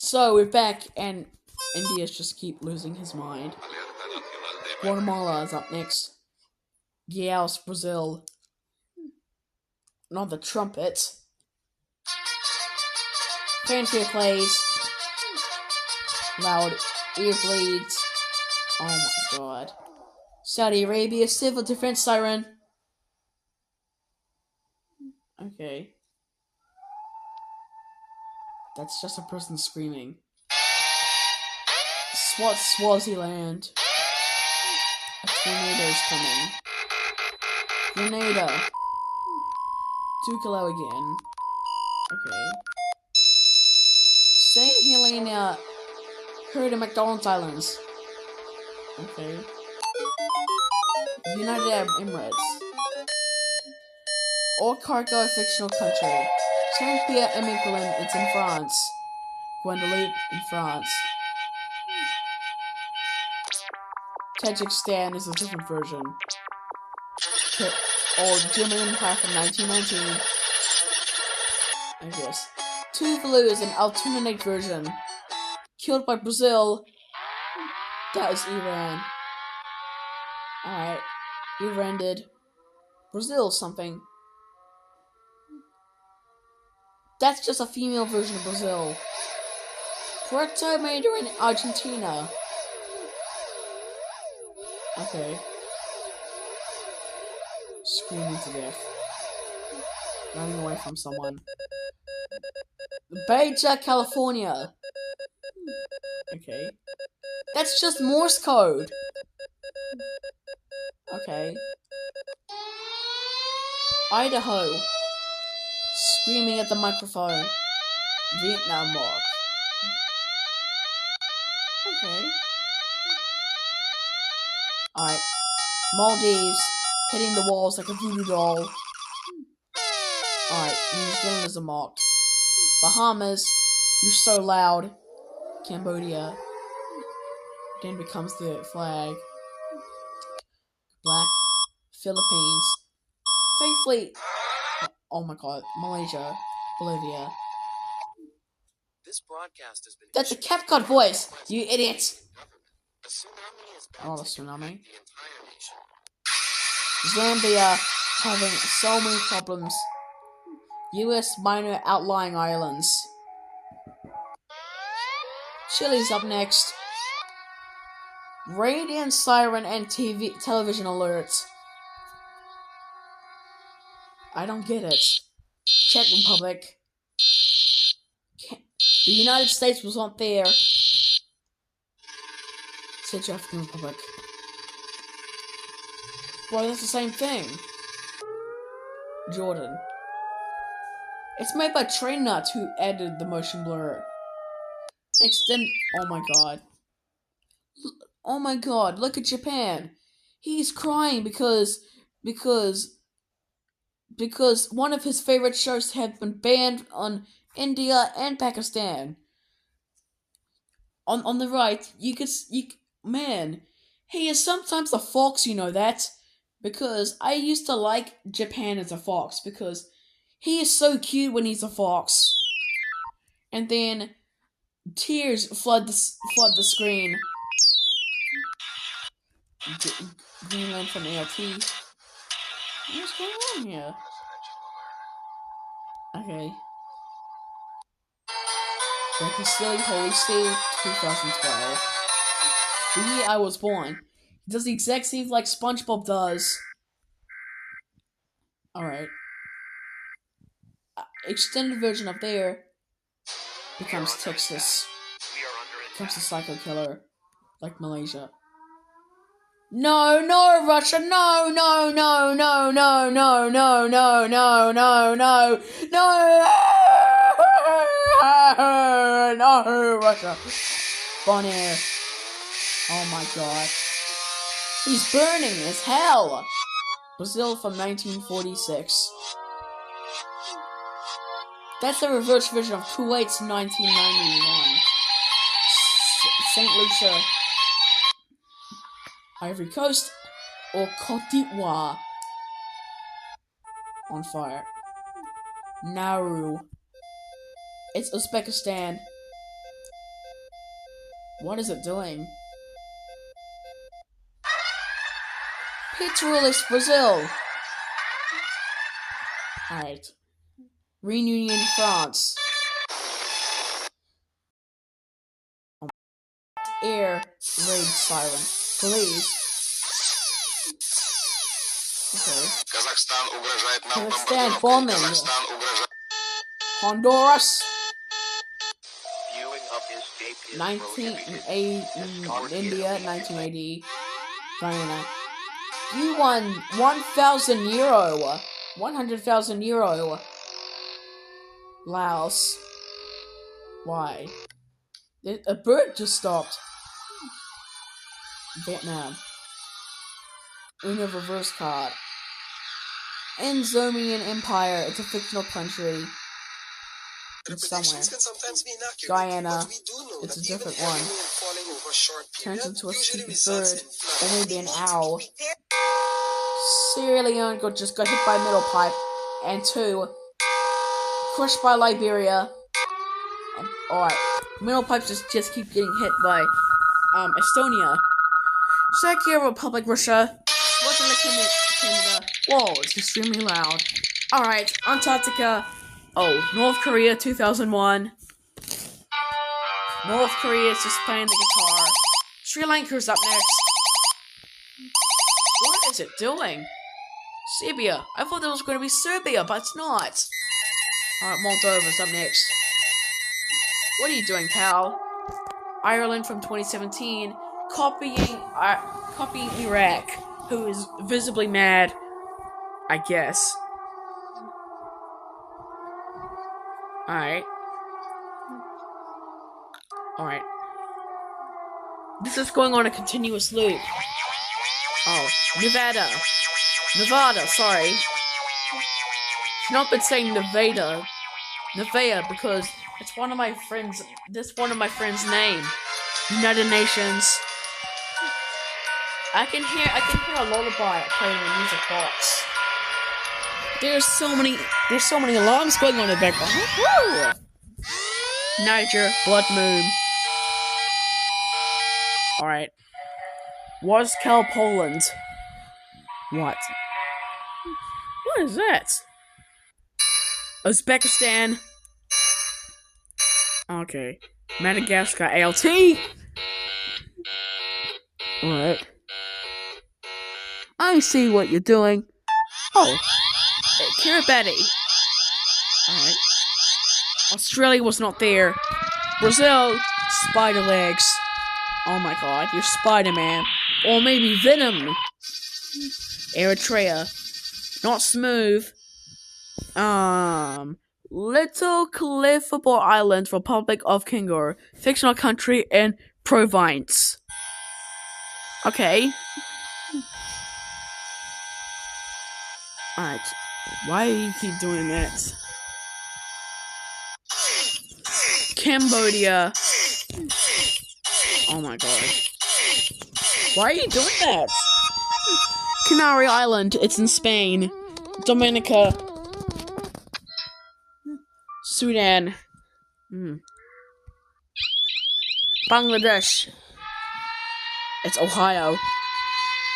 So we're back, and India's just keep losing his mind. Guatemala is up next. Yes, Brazil. Not the trumpet. Fanfare plays. Loud ear bleeds. Oh my god. Saudi Arabia civil defense siren. Okay. That's just a person screaming. Swaziland. A tornado's coming. Grenada. Tukalo again. Okay. St. Helena heard of McDonald's Islands. Okay. United Arab Emirates. All cargo fictional country. Saint-Pierre et Miquelon, it's in France. Guadeloupe in France. Tajikistan is a different version. Or German Empire from 1919. I guess. Tuvalu is an alternate version. Killed by Brazil. That is Iran. Alright. Iran did. Brazil something. That's just a female version of Brazil. Puerto Madero in Argentina. Okay. Screaming to death. Running away from someone. Baja, California. Okay. That's just Morse code. Okay. Idaho. Screaming at the microphone. Vietnam War. Okay. Alright. Maldives. Hitting the walls like a voodoo doll. Alright. New Zealand is a mock. Bahamas. You're so loud. Cambodia. Then becomes the flag. Black. Philippines. Thankfully. Oh my god. Malaysia. Bolivia. This broadcast has been. That's a CapCut voice, you idiots! Oh, the tsunami. Zambia having so many problems. US minor outlying islands. Chile's up next. Radiant siren and television alerts. I don't get it. Czech Republic. The United States was not there. Central African Republic. Well, that's the same thing. Jordan. It's made by Train Nuts, who added the motion blur. Extend. Oh my god. Oh my god, look at Japan. He's crying because one of his favorite shows had been banned on India and Pakistan. On the right, man, he is sometimes a fox, you know that? Because I used to like Japan as a fox, because he is so cute when he's a fox. And then tears flood the screen. Greenland from ALT. What's going on here? Okay. Reconciling Holy State 2012. The year I was born. He does the exact same like SpongeBob does. Alright. Extended version up there becomes Texas. Becomes the Psycho Killer. Like Malaysia. No, Russia, no, no, Russia. Bonaire. Oh my god. He's burning as hell. Brazil from 1946. That's the reverse version of Kuwait's 1991. St. Lucia. Ivory Coast, or Côte d'Ivoire. On fire. Nauru. It's Uzbekistan. What is it doing? Petrolist Brazil. Alright. Reunion France. Air raid siren. Please. Okay. Kazakhstan bombing. Honduras. 1980 India, 1980 Guyana. You won 1,000 euro. 100,000 euro. Laos. Why? A bird just stopped. Vietnam. Uno reverse card. Enzomian Empire. It's a fictional country. It's somewhere. Guyana. It's a different one. Turns into a stupid bird. Or maybe an owl. Sierra Leone just got hit by a middle pipe. And 2. Crushed by Liberia. And, alright. Middle pipes just keep getting hit by Estonia. Czech Republic, Russia. Canada. Whoa, it's extremely loud. Alright, Antarctica. Oh, North Korea 2001. North Korea is just playing the guitar. Sri Lanka's up next. What is it doing? Serbia. I thought that was going to be Serbia, but it's not. Alright, Moldova's up next. What are you doing, pal? Ireland from 2017. Copying Iraq, who is visibly mad, I guess. Alright. Alright. This is going on a continuous loop. Oh, Nevada. Nevada, sorry. I've not been saying Nevada because it's one of my friends. This one of my friends' name. United Nations. I can hear a lullaby playing in the music box. There's so many alarms going on in the background. Woo! Niger, Blood Moon. Alright. Warsaw, Poland. What? What is that? Uzbekistan. Okay. Madagascar, ALT. Alright. I see what you're doing. Oh. Kiribati. Alright. Australia was not there. Brazil, spider legs. Oh my god, you're Spider-Man. Or maybe Venom. Eritrea. Not smooth. Little Cliffable Island, Republic of Congo. Fictional country in Province. Okay. Alright. Why do you keep doing that? Cambodia. Oh my god. Why are you doing that? Canary Island. It's in Spain. Dominica. Sudan. Bangladesh. It's Ohio.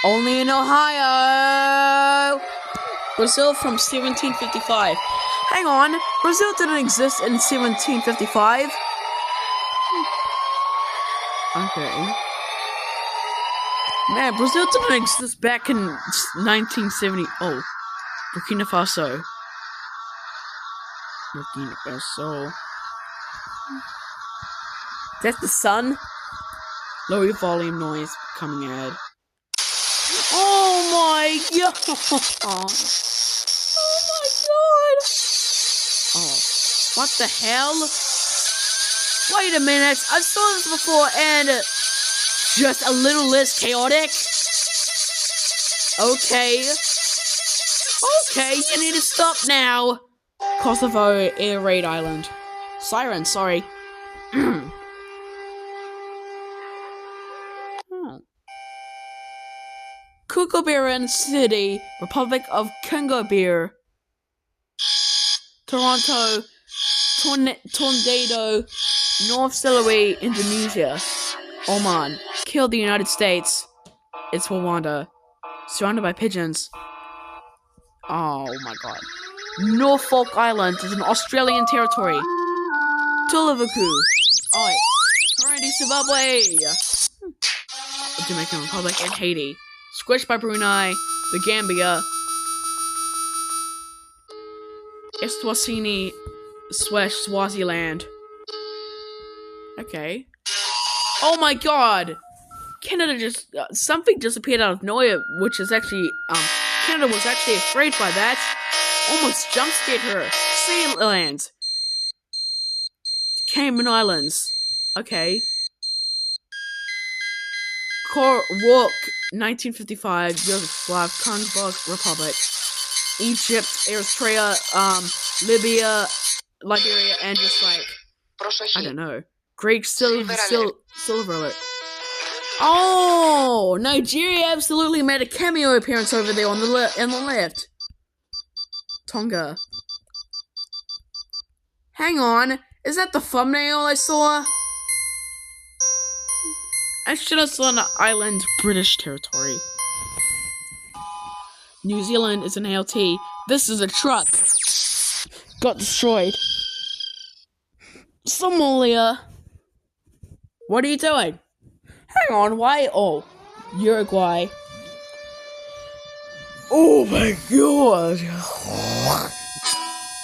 Only in Ohio! Brazil from 1755. Hang on, Brazil didn't exist in 1755. Okay. Man, Brazil didn't exist back in 1970. Oh, Burkina Faso. Burkina Faso. That's the sun. Lower volume noise coming ahead. Oh my god! Oh my god! Oh, what the hell? Wait a minute, I've saw this before and just a little less chaotic. Okay. Okay, you need to stop now. Kosovo Air Raid Island. Siren, sorry. Kukubiran City, Republic of Congo Beer. Toronto, Tornado, North Silui, Indonesia. Oman. Kill the United States. It's Rwanda. Surrounded by pigeons. Oh my god. Norfolk Island is an Australian territory. Tuvalu. Alright. Haiti, Zimbabwe. Dominican Republic and Haiti. Squished by Brunei. The Gambia. Eswatini. Swaziland. Okay. Oh my god! Canada just something just appeared out of nowhere, which is actually Canada was actually afraid by that. Almost jump scared her. Sealand. Cayman Islands. Okay. Rock 1955 Yugoslav Congo Republic. Egypt, Eritrea, Libya, Liberia, and just like I don't know. Greek silver alert. Oh, Nigeria absolutely made a cameo appearance over there on the left. Tonga. Hang on, is that the thumbnail I saw? I should have saw an island, British territory. New Zealand is an ALT. This is a truck. Got destroyed. Somalia. What are you doing? Hang on, why? Oh, Uruguay. Oh my god.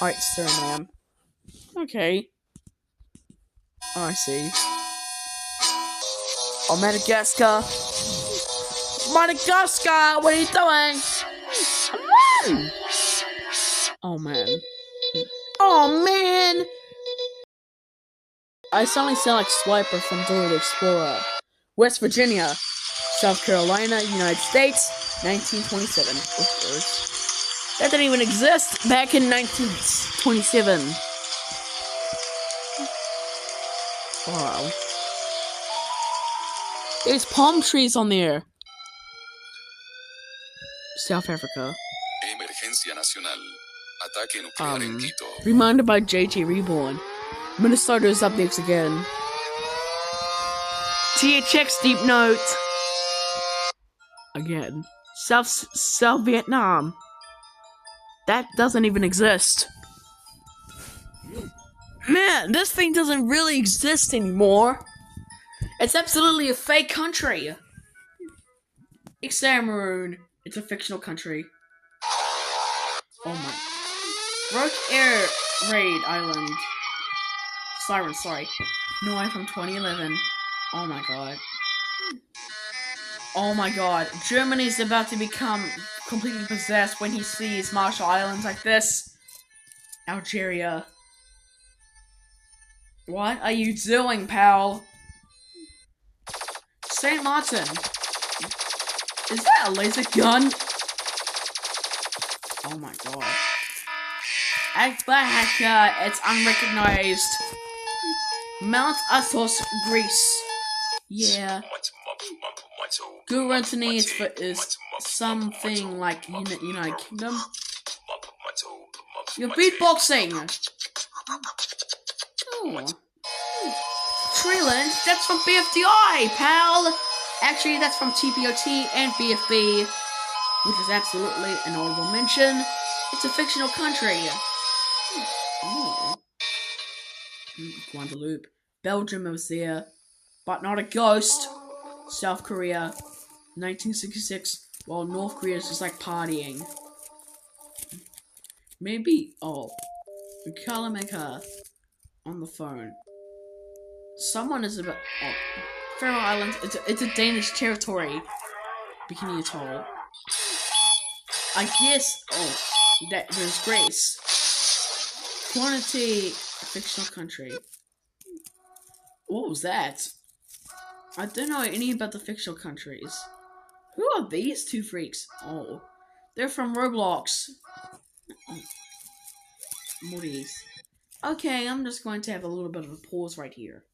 Alright, Suriname. Okay. Oh, I see. Oh, Madagascar. Madagascar, what are you doing? Oh man. Oh man! I suddenly sound like Swiper from Dora the Explorer. West Virginia, South Carolina, United States, 1927. Of course. That didn't even exist back in 1927. Wow. There's palm trees on there. South Africa. Emergencia nacional. Ataque nuclear en Quito. Reminded by JT Reborn. Minnesota is up next again. THX Deep Note. Again. South Vietnam. That doesn't even exist. Man, this thing doesn't really exist anymore. It's absolutely a fake country. It's Cameroon. It's a fictional country. Oh my. Broke Air Raid Island. Siren, sorry. No, from 2011. Oh my god. Oh my god. Germany's about to become completely possessed when he sees Marshall Islands like this. Algeria. What are you doing, pal? St. Martin. Is that a laser gun? Oh my god. Hacker, it's unrecognized. Mount Athos, Greece. Yeah. Guru Anthony is something like United Kingdom. You're beatboxing! Oh. Treeland, that's from BFDI, pal! Actually, that's from TPOT and BFB, which is absolutely an honorable mention. It's a fictional country. Oh. Guadeloupe. Belgium was there, but not a ghost. South Korea, 1966, while North Korea is just like partying. Maybe, Kalameka on the phone. Someone is about, Faroe Islands, it's a Danish territory. Bikini Atoll. I guess, there's Grace. Quantity, fictional country. What was that? I don't know any about the fictional countries. Who are these two freaks? Oh, they're from Roblox. Moody's. Okay, I'm just going to have a little bit of a pause right here.